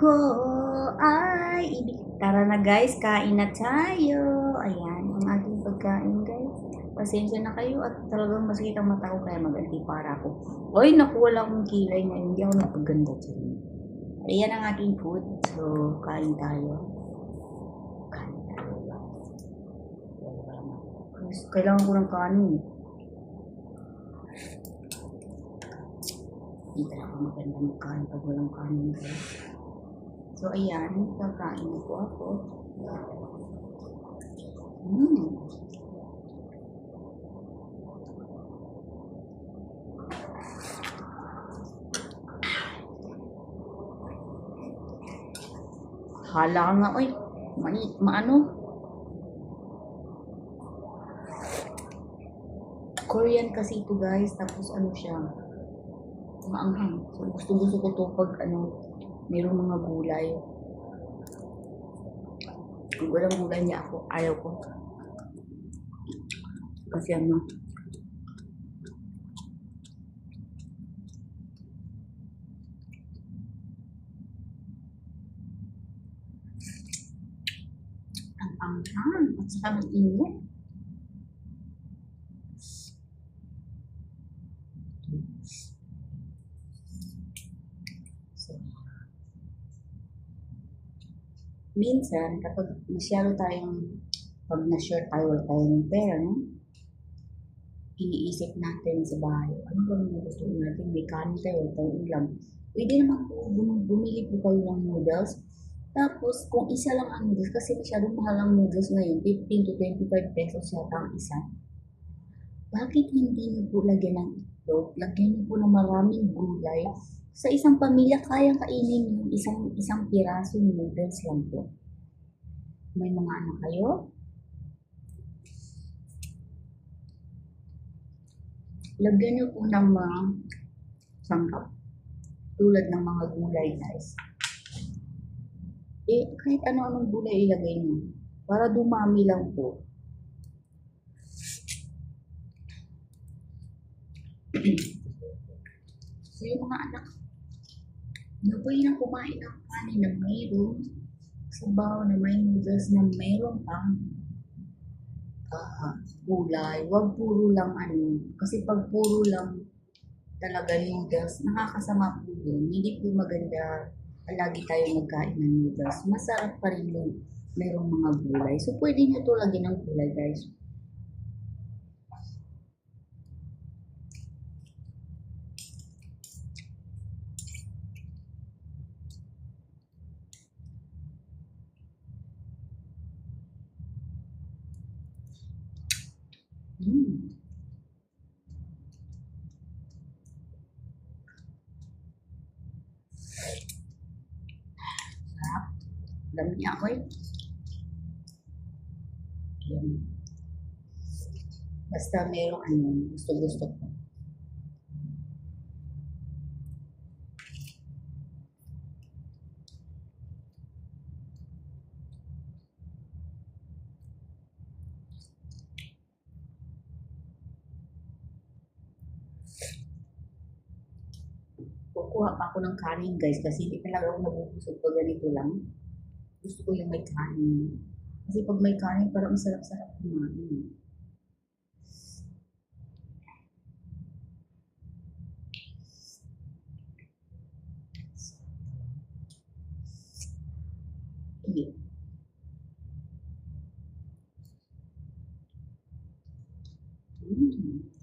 ko ay ibig. Tara na guys, kain na tayo. Ayan, ang ating pagkain guys. Pasensya na kayo at talagang masakit ang mata ko kaya mag-anti para ako. Oy, naku, wala akong kilay na hindi ako napaganda dyan. Ayan ang ating food. So, kain tayo. Kain tayo. Kailangan ko ng kanin. Hindi talaga maganda magkain pag walang kanin guys. So, ayan, kakain na po ako. Hala nga, oy, maano? Korean kasi ito guys, tapos ano siya, maanghang. So, gusto ko to pag mayroong mga gulay. Kung walang gulay niya ako, ayaw ko. Kasi ang anghang at saka ang init. So, minsan, kapag masyado pag na-short tayo, wala tayong pera, no? Iniisip natin sa bahay, ano ba yung gusto natin? May kanin tayo, wala tayong ulam. Pwede naman po, bumili po kayo ng noodles. Tapos, kung isa lang ang noodles, kasi masyadong mahal ang noodles ngayon, 15 to 25 pesos yata ang isa. Bakit hindi niyo po lagyan ng itlog? Lagyan niyo po ng maraming gulay. Sa isang pamilya, kayang kainin yung isang piraso noodles lang po. May mga anak kayo? Lagyan niyo po ng mga sangkap. Tulad ng mga gulay, guys. Kahit ano-anong gulay ilagay niyo. Para dumami lang po. So, yung mga anak, nabay na kumain ng kanin na mayroong sabaw na may noodles na mayroong pang gulay. Huwag puro lang kasi pag puro lang talaga noodles, nakakasama po yun. Hindi po maganda lagi tayo magkain ng noodles. Masarap pa rin yung mayroong mga gulay. So, pwede nyo to lagyan ng gulay, guys. Mm. Sarap. Alam niya ako eh. Yan. Basta merong gusto-gusto ko. Kukuha pa ako ng kanin guys kasi hindi talaga ako nabubusog pag ganito lang. Gusto ko yung may kanin. Kasi pag may kanin parang sarap-sarap kumain. Hindi. Mm.